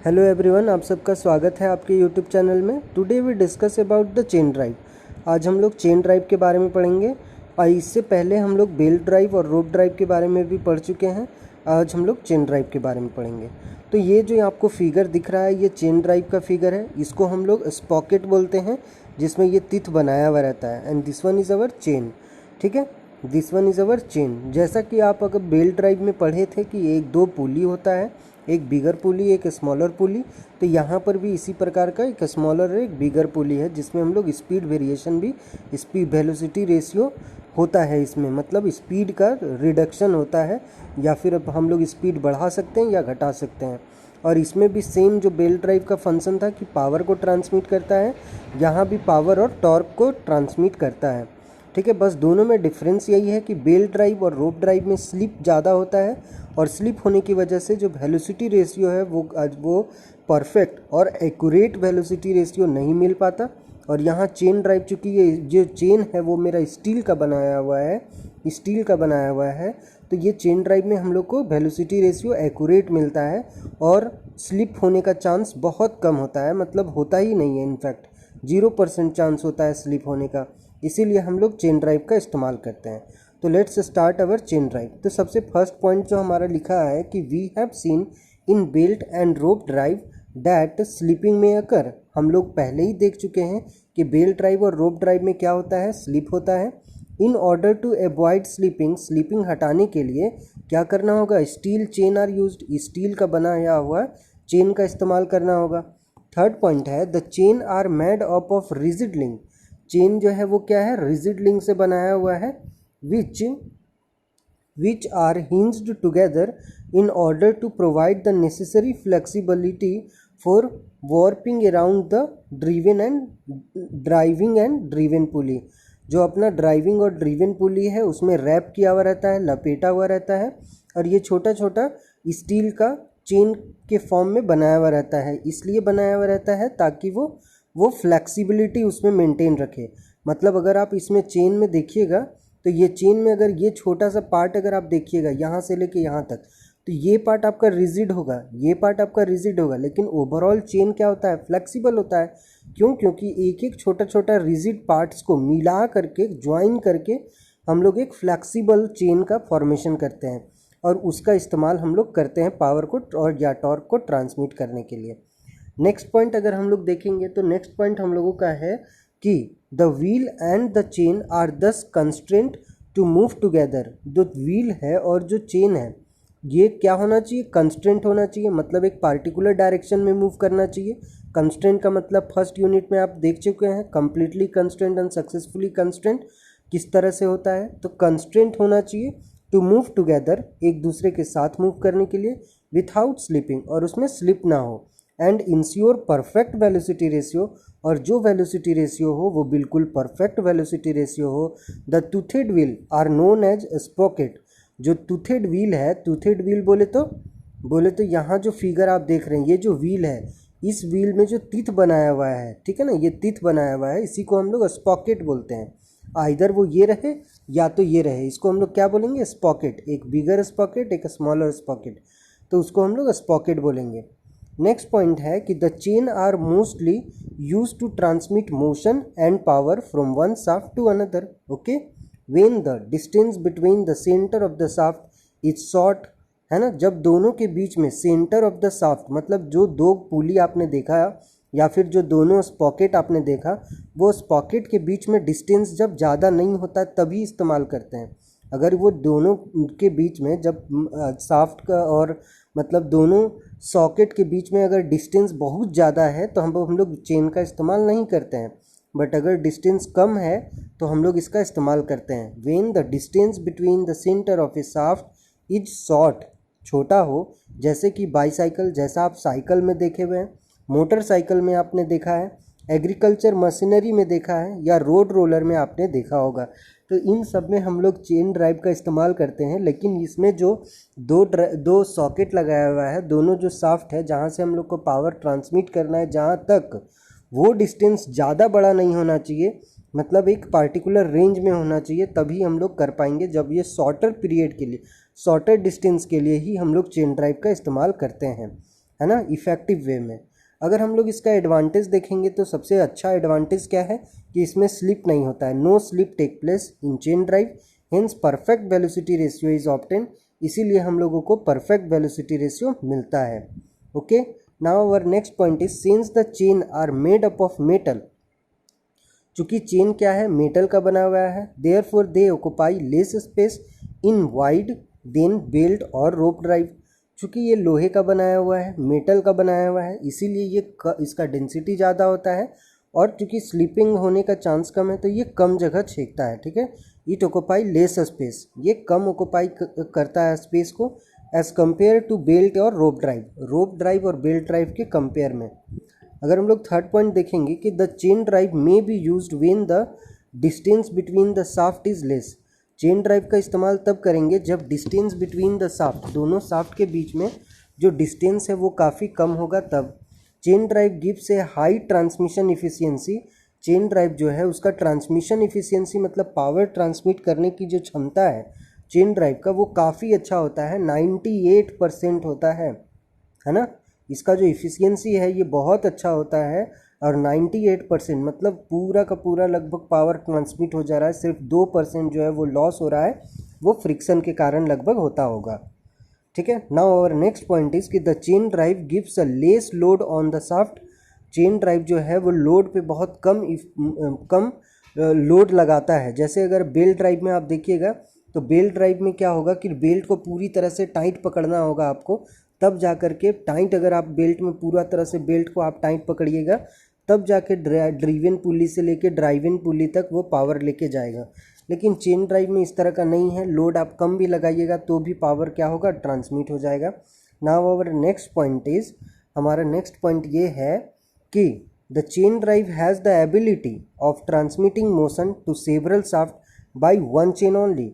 Hello everyone, आप सबका स्वागत है आपके यूट्यूब चैनल में। Today we discuss about the chain drive. आज हम लोग चेन ड्राइव के बारे में पढ़ेंगे और इससे पहले हम लोग बेल्ट ड्राइव और रोप ड्राइव के बारे में भी पढ़ चुके हैं। आज हम लोग चेन ड्राइव के बारे में पढ़ेंगे। तो ये जो आपको फिगर दिख रहा है, ये चेन ड्राइव का फिगर है। इसको हम लोग स्पॉकेट बोलते हैं, जिसमें ये तिथ बनाया हुआ रहता है। And this one is our chain. ठीक है, this one is our chain. जैसा कि आप अगर बेल्ट ड्राइव में पढ़े थे कि एक दो पुली होता है, एक बिगर पुली एक स्मॉलर पुली। तो यहाँ पर भी इसी प्रकार का एक स्मॉलर और एक बिगर पुली है, जिसमें हम लोग स्पीड वेरिएशन भी, स्पीड वेलोसिटी रेशियो होता है इसमें, मतलब स्पीड का रिडक्शन होता है, या फिर अब हम लोग स्पीड बढ़ा सकते हैं या घटा सकते हैं। और इसमें भी सेम जो बेल्ट ड्राइव का फंक्शन था कि पावर को ट्रांसमिट करता है, यहाँ भी पावर और टॉर्क को ट्रांसमिट करता है। ठीक है, बस दोनों में डिफरेंस यही है कि बेल्ट ड्राइव और रोप ड्राइव में स्लिप ज़्यादा होता है, और स्लिप होने की वजह से जो वेलोसिटी रेशियो है वो परफेक्ट और एक्यूरेट वेलोसिटी रेशियो नहीं मिल पाता। और यहाँ चेन ड्राइव, चूँकि ये जो चेन है वो मेरा स्टील का बनाया हुआ है, तो ये चेन ड्राइव में हम लोग को वेलोसिटी रेशियो एक्यूरेट मिलता है और स्लिप होने का चांस बहुत कम होता है, मतलब होता ही नहीं है। इनफैक्ट 0% चांस होता है स्लिप होने का, इसीलिए हम लोग चेन ड्राइव का इस्तेमाल करते हैं। तो let's start our chain drive. तो सबसे फर्स्ट पॉइंट जो हमारा लिखा है कि we have seen in belt and rope drive that slipping में अकर। हम लोग पहले ही देख चुके हैं कि बेल्ट ड्राइव और रोप ड्राइव में क्या होता है, स्लिप होता है। In order to avoid slipping हटाने के लिए क्या करना होगा, steel chain are used, steel का बनाया हुआ चेन का इस्तेमाल करना होगा। थर्ड पॉइंट है the chain are made up of rigid link. Chain जो है वो क्या है, रिजिड लिंक से बनाया हुआ है, which are hinged together in order to provide the necessary flexibility for warping around the driving and driven pulley। जो अपना ड्राइविंग और ड्रीवन पुली है उसमें रैप किया हुआ रहता है, लपेटा हुआ रहता है, और ये छोटा छोटा स्टील का चेन के फॉर्म में बनाया हुआ रहता है। इसलिए बनाया हुआ रहता है ताकि वो फ्लेक्सिबिलिटी उसमें मेंटेन रखे। मतलब अगर आप इसमें चेन में देखिएगा तो ये चेन में अगर ये छोटा सा पार्ट अगर आप देखिएगा यहाँ से लेके यहाँ तक, तो ये पार्ट आपका रिजिड होगा, ये पार्ट आपका रिजिड होगा, लेकिन ओवरऑल चेन क्या होता है, फ्लेक्सिबल होता है। क्यों? क्योंकि एक एक छोटा छोटा रिजिड पार्ट्स को मिला करके, ज्वाइन करके हम लोग एक फ्लेक्सिबल चेन का फॉर्मेशन करते हैं, और उसका इस्तेमाल हम लोग करते हैं पावर को और या टॉर्क को ट्रांसमिट करने के लिए। नेक्स्ट पॉइंट अगर हम लोग देखेंगे तो नेक्स्ट पॉइंट हम लोगों का है कि the wheel and the chain are thus constraint to move together. जो व्हील है और जो चेन है ये क्या होना चाहिए, कंस्ट्रेंट होना चाहिए, मतलब एक पार्टिकुलर डायरेक्शन में मूव करना चाहिए। कंस्ट्रेंट का मतलब फर्स्ट यूनिट में आप देख चुके हैं, completely constraint and successfully constraint किस तरह से होता है। तो कंस्ट्रेंट होना चाहिए टू मूव टुगेदर, एक दूसरे के साथ मूव करने के लिए, विथआउट स्लिपिंग, और उसमें स्लिप ना हो, and insure perfect velocity ratio, और जो वेलोसिटी रेशियो हो वो बिल्कुल परफेक्ट वेलोसिटी रेशियो हो। The toothed wheel are known as sprocket. जो टूथेड व्हील है, टूथेड व्हील बोले तो यहाँ जो फिगर आप देख रहे हैं, ये जो व्हील है, इस व्हील में जो तिथ बनाया हुआ है, ठीक है ना, ये तिथ बनाया हुआ है, इसी को हम लोग स्पॉकेट बोलते हैं। आइदर वो ये रहे या तो ये रहे, इसको हम लोग क्या बोलेंगे, स्पॉकेट। एक बिगर स्पॉकेट, एक स्मॉलर स्पॉकेट, तो उसको हम लोग स्पॉकेट बोलेंगे। नेक्स्ट पॉइंट है कि the chain are mostly use to transmit motion and power from one shaft to another. Okay, when the distance between the centre of the shaft is short, है ना, जब दोनों के बीच में सेंटर ऑफ द शाफ्ट, मतलब जो दो पुली आपने देखा या फिर जो दोनों स्पॉकेट आपने देखा, वो स्पॉकेट के बीच में डिस्टेंस जब ज़्यादा नहीं होता तभी इस्तेमाल करते हैं। अगर वो दोनों के बीच में जब शाफ्ट का और मतलब दोनों सॉकेट के बीच में अगर डिस्टेंस बहुत ज़्यादा है तो हम लोग चेन का इस्तेमाल नहीं करते हैं, बट अगर डिस्टेंस कम है तो हम लोग इसका इस्तेमाल करते हैं। When the distance between the centre of A shaft is short, छोटा हो, जैसे कि बाईसाइकिल, जैसा आप साइकिल में देखे हुए हैं, मोटरसाइकिल में आपने देखा है, एग्रीकल्चर मशीनरी में देखा है, या रोड रोलर में आपने देखा होगा। तो इन सब में हम लोग चेन ड्राइव का इस्तेमाल करते हैं। लेकिन इसमें जो दो सॉकेट लगाया हुआ है, दोनों जो शाफ्ट है जहाँ से हम लोग को पावर ट्रांसमिट करना है, जहाँ तक वो डिस्टेंस ज़्यादा बड़ा नहीं होना चाहिए, मतलब एक पार्टिकुलर रेंज में होना चाहिए, तभी हम लोग कर पाएंगे। जब ये शॉर्टर पीरियड के लिए, शॉर्टर डिस्टेंस के लिए ही हम लोग चेन ड्राइव का इस्तेमाल करते हैं। है ना, इफ़ेक्टिव वे में। अगर हम लोग इसका एडवांटेज देखेंगे तो सबसे अच्छा एडवांटेज क्या है कि इसमें स्लिप नहीं होता है, no slip take place in chain drive, hence perfect velocity ratio is obtain, इसीलिए हम लोगों को परफेक्ट वेलोसिटी रेशियो मिलता है। Okay, now our next point is since the chain are made up of metal, चूँकि चेन क्या है, metal का बना हुआ है, therefore they occupy less space in wide than belt और रोप ड्राइव। चूँकि ये लोहे का बनाया हुआ है, मेटल का बनाया हुआ है, इसीलिए इसका डेंसिटी ज़्यादा होता है, और चूँकि स्लिपिंग होने का चांस कम है तो ये कम जगह छेकता है। ठीक है, इट ऑक्यूपाई लेस स्पेस, ये कम ऑक्यूपाई करता है स्पेस को एज कम्पेयर टू बेल्ट और रोप ड्राइव और बेल्ट ड्राइव के कंपेयर में। अगर हम लोग थर्ड पॉइंट देखेंगे कि the chain drive may be used when the distance between the shaft is less, chain drive का इस्तेमाल तब करेंगे जब डिस्टेंस बिटवीन द शाफ्ट, दोनों शाफ्ट के बीच में जो डिस्टेंस है वो काफ़ी कम होगा तब। चेन ड्राइव गिव्स ए high transmission efficiency, chain drive जो है उसका ट्रांसमिशन इफिशियंसी मतलब पावर ट्रांसमिट करने की जो क्षमता है चेन ड्राइव का वो काफ़ी अच्छा होता है, 98% होता है ना। इसका जो इफ़िशियंसी है ये बहुत अच्छा होता है, और 98% मतलब पूरा का पूरा लगभग पावर ट्रांसमिट हो जा रहा है, सिर्फ 2% जो है वो लॉस हो रहा है, वो फ्रिक्शन के कारण लगभग होता होगा। ठीक है, now our next point is कि the chain drive gives a less load on the shaft, chain drive जो है वो लोड पे बहुत कम लोड लगाता है। जैसे अगर बेल्ट ड्राइव में आप देखिएगा तो बेल्ट ड्राइव में क्या होगा कि बेल्ट को पूरी तरह से टाइट पकड़ना होगा आपको, तब जा कर के टाइट, अगर आप बेल्ट में पूरा तरह से बेल्ट को आप टाइट पकड़िएगा तब जाके ड्रीवन पुली से लेके ड्राइवन पुली तक वो पावर लेके जाएगा। लेकिन चेन ड्राइव में इस तरह का नहीं है, लोड आप कम भी लगाइएगा तो भी पावर क्या होगा, ट्रांसमिट हो जाएगा। Now our next point is, हमारा नेक्स्ट पॉइंट ये है कि the chain drive has the ability of transmitting motion to several shaft by one chain only,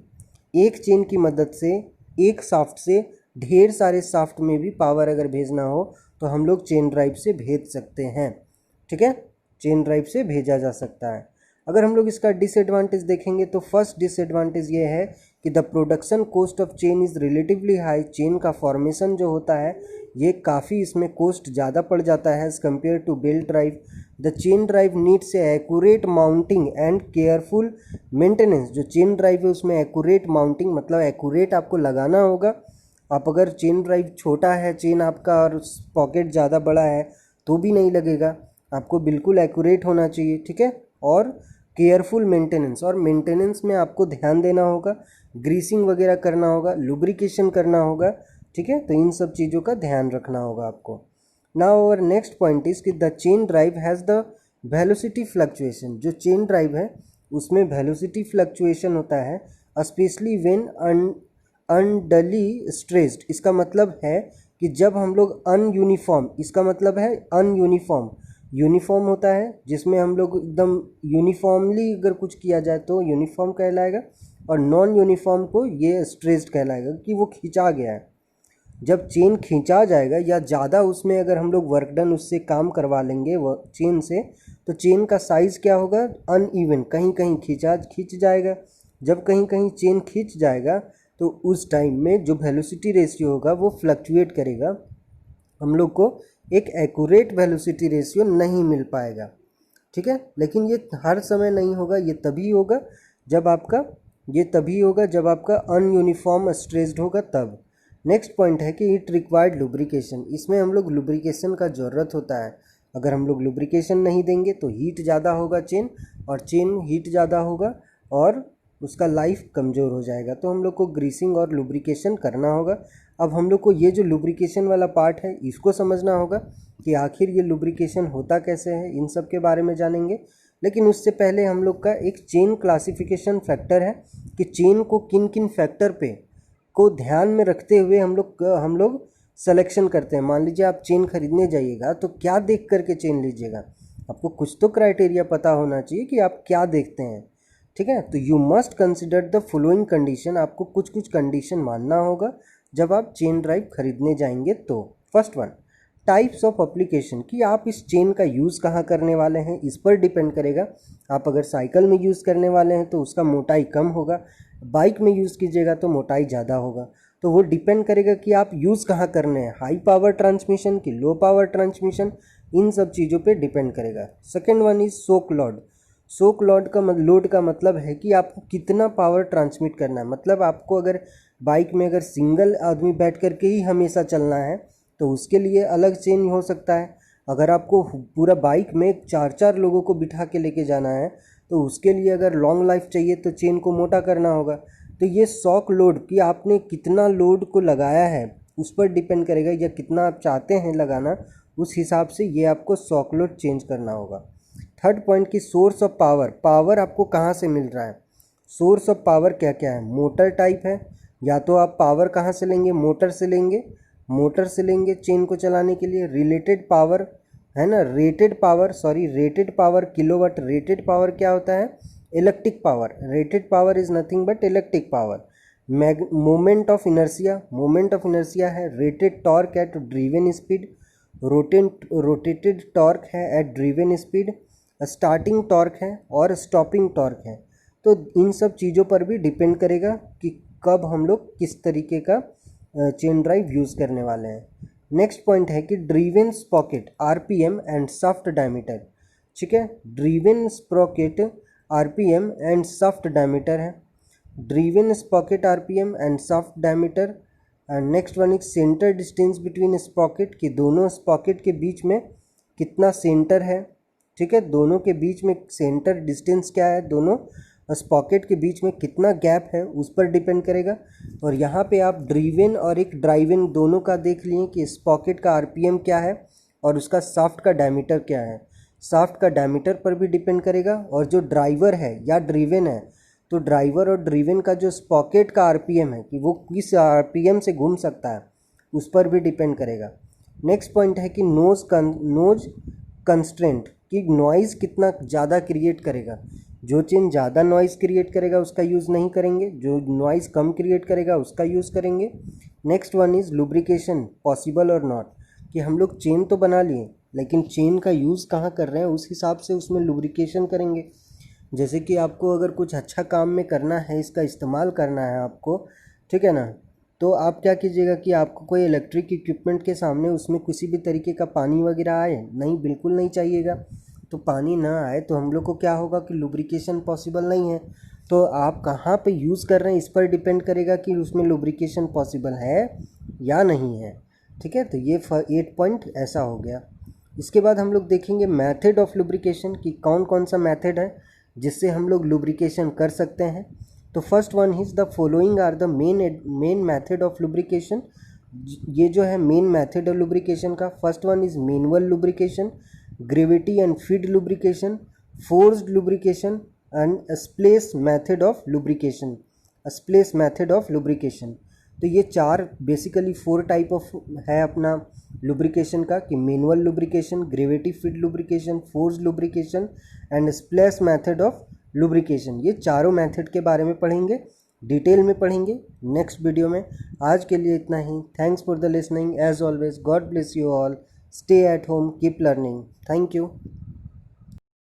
एक चेन की मदद से एक शाफ्ट से ढेर सारे शाफ्ट में भी पावर अगर भेजना हो तो हम लोग चेन ड्राइव से भेज सकते हैं। ठीक है, चेन ड्राइव से भेजा जा सकता है। अगर हम लोग इसका डिसएडवांटेज देखेंगे तो फर्स्ट डिसएडवांटेज ये है कि the production cost of chain is relatively high, chain का फॉर्मेशन जो होता है ये काफ़ी इसमें कॉस्ट ज़्यादा पड़ जाता है as compare to belt drive. The chain drive needs a accurate mounting and careful maintenance, जो चेन ड्राइव है उसमें एक्यूरेट माउंटिंग मतलब एक्यूरेट आपको लगाना होगा। आप अगर चेन ड्राइव छोटा है चेन आपका और पॉकेट ज़्यादा बड़ा है तो भी नहीं लगेगा, आपको बिल्कुल एक्यूरेट होना चाहिए। ठीक है, और केयरफुल मेंटेनेंस, और मेंटेनेंस में आपको ध्यान देना होगा, ग्रीसिंग वगैरह करना होगा, लुब्रिकेशन करना होगा। ठीक है, तो इन सब चीज़ों का ध्यान रखना होगा आपको। Now our next point is कि the chain drive has the velocity fluctuation, जो चेन ड्राइव है उसमें वेलोसिटी फ्लक्चुएशन होता है, स्पेशली व्हेन अनडली स्ट्रेस्ड। इसका मतलब है कि जब हम लोग अनयूनिफॉर्म, इसका मतलब है अनयूनिफॉर्म, यूनिफॉर्म होता है जिसमें हम लोग एकदम यूनिफॉर्मली अगर कुछ किया जाए तो यूनिफॉर्म कहलाएगा, और नॉन यूनिफॉर्म को ये स्ट्रेस्ड कहलाएगा कि वो खींचा गया है। जब चेन खींचा जाएगा या ज़्यादा उसमें अगर हम लोग वर्क डन उससे काम करवा लेंगे वो चेन से, तो चेन का साइज़ क्या होगा, अनइवन, कहीं कहीं खींच जाएगा। जब कहीं कहीं चेन खींच जाएगा तो उस टाइम में जो वेलोसिटी रेशियो होगा वो फ्लक्चुएट करेगा, हम लोग को एक एक्यूरेट वेलोसिटी रेशियो नहीं मिल पाएगा। ठीक है, लेकिन ये हर समय नहीं होगा, ये तभी होगा जब आपका अनयूनिफॉर्म स्ट्रेस्ड होगा तब। नेक्स्ट पॉइंट है कि इट रिक्वायर्ड लुब्रिकेशन, इसमें हम लोग लुब्रिकेशन का ज़रूरत होता है। अगर हम लोग लुब्रिकेशन नहीं देंगे तो हीट ज़्यादा होगा चेन, और चेन हीट ज़्यादा होगा और उसका लाइफ कमज़ोर हो जाएगा, तो हम लोग को ग्रीसिंग और लुब्रिकेशन करना होगा। अब हम लोग को ये जो लुब्रिकेशन वाला पार्ट है इसको समझना होगा कि आखिर ये लुब्रिकेशन होता कैसे है, इन सब के बारे में जानेंगे। लेकिन उससे पहले हम लोग का एक चेन क्लासिफिकेशन फैक्टर है कि चेन को किन किन फैक्टर पे को ध्यान में रखते हुए हम लोग सिलेक्शन करते हैं। मान लीजिए आप चेन खरीदने जाइएगा तो क्या देख करके चेन लीजिएगा, आपको कुछ तो क्राइटेरिया पता होना चाहिए कि आप क्या देखते हैं। ठीक है, तो you must consider the following condition, आपको कुछ कुछ कंडीशन मानना होगा जब आप चेन ड्राइव खरीदने जाएंगे। तो first one, types of application, कि आप इस चेन का यूज़ कहाँ करने वाले हैं इस पर डिपेंड करेगा। आप अगर साइकिल में यूज़ करने वाले हैं तो उसका मोटाई कम होगा, बाइक में यूज़ कीजिएगा तो मोटाई ज़्यादा होगा। तो वो डिपेंड करेगा कि आप यूज़ कहाँ करने हैं, हाई पावर ट्रांसमिशन की लो पावर ट्रांसमिशन, इन सब चीज़ों पे डिपेंड करेगा। Second one is soak load. Soak load का मतलब है कि आपको कितना पावर ट्रांसमिट करना है। मतलब आपको अगर बाइक में अगर सिंगल आदमी बैठ करके ही हमेशा चलना है तो उसके लिए अलग चेन हो सकता है। अगर आपको पूरा बाइक में 4 लोगों को बिठा के लेके जाना है तो उसके लिए अगर लॉन्ग लाइफ चाहिए तो चेन को मोटा करना होगा। तो ये शॉक लोड कि आपने कितना लोड को लगाया है उस पर डिपेंड करेगा, या कितना आप चाहते हैं लगाना, उस हिसाब से ये आपको शॉक लोड चेंज करना होगा। थर्ड पॉइंट की सोर्स ऑफ पावर आपको कहाँ से मिल रहा है। सोर्स ऑफ पावर क्या क्या है, मोटर टाइप है, या तो आप पावर कहाँ से लेंगे, मोटर से लेंगे चेन को चलाने के लिए। रिलेटेड पावर है ना, rated power kilowatt. Rated power क्या होता है, electric power. Rated power is nothing but electric power. Moment of inertia है। Rated torque at driven speed. Rotated torque है at driven speed. Starting torque है और stopping torque है। तो इन सब चीज़ों पर भी डिपेंड करेगा कि कब हम लोग किस तरीके का चेन ड्राइव यूज़ करने वाले हैं। नेक्स्ट पॉइंट है कि driven sprocket RPM and shaft diameter. ठीक है, driven sprocket RPM and shaft diameter है। Driven sprocket RPM and shaft diameter. And next one is centre distance between sprocket, कि दोनों स्प्रॉकेट के बीच में कितना सेंटर है। ठीक है, दोनों के बीच में सेंटर डिस्टेंस क्या है, दोनों स्प्रॉकेट के बीच में कितना गैप है उस पर डिपेंड करेगा। और यहाँ पे आप ड्रीवन और एक ड्राइवन दोनों का देख लिए कि स्प्रॉकेट का आरपीएम क्या है और उसका शाफ्ट का डायमीटर क्या है। शाफ्ट का डायमीटर पर भी डिपेंड करेगा। और जो ड्राइवर है या ड्रीवन है, तो ड्राइवर और ड्रीवन का जो स्प्रॉकेट का आरपीएम है कि वो किस आरपीएम से घूम सकता है उस पर भी डिपेंड करेगा। नेक्स्ट पॉइंट है कि नोज कंस्ट्रेंट, कि नॉइज़ कितना ज़्यादा क्रिएट करेगा। जो चेन ज़्यादा नॉइज़ क्रिएट करेगा उसका यूज़ नहीं करेंगे, जो नॉइज़ कम क्रिएट करेगा उसका यूज़ करेंगे। Next one is lubrication possible और नॉट, कि हम लोग चेन तो बना लिए लेकिन चेन का यूज़ कहाँ कर रहे हैं उस हिसाब से उसमें लुब्रिकेशन करेंगे। जैसे कि आपको अगर कुछ अच्छा काम में करना है, इसका इस्तेमाल करना है आपको, ठीक है ना, तो आप क्या कीजिएगा कि आपको कोई इलेक्ट्रिक इक्विपमेंट के सामने उसमें किसी भी तरीके का पानी वगैरह आए नहीं, बिल्कुल नहीं चाहिएगा। तो पानी ना आए तो हम लोग को क्या होगा कि लुब्रिकेशन पॉसिबल नहीं है। तो आप कहाँ पे यूज़ कर रहे हैं इस पर डिपेंड करेगा कि उसमें लुब्रिकेशन पॉसिबल है या नहीं है। ठीक है, तो ये 8 पॉइंट ऐसा हो गया। इसके बाद हम लोग देखेंगे मेथड ऑफ लुब्रिकेशन, कि कौन कौन सा मेथड है जिससे हम लोग लुब्रिकेशन कर सकते हैं। तो first one is the following are the main method of lubrication. ये जो है मेन मेथड ऑफ लुब्रिकेशन का, first one is manual lubrication, gravity and feed lubrication, forced lubrication and splash method of lubrication. Splash method of lubrication. तो ये 4 basically 4 type of है अपना lubrication का, कि manual lubrication, gravity feed lubrication, forced lubrication and splash method of lubrication. ये चारों method के बारे में पढ़ेंगे, डिटेल में पढ़ेंगे नेक्स्ट वीडियो में। आज के लिए इतना ही। Thanks for the listening as always. God bless you all. Stay at home, keep learning. Thank you.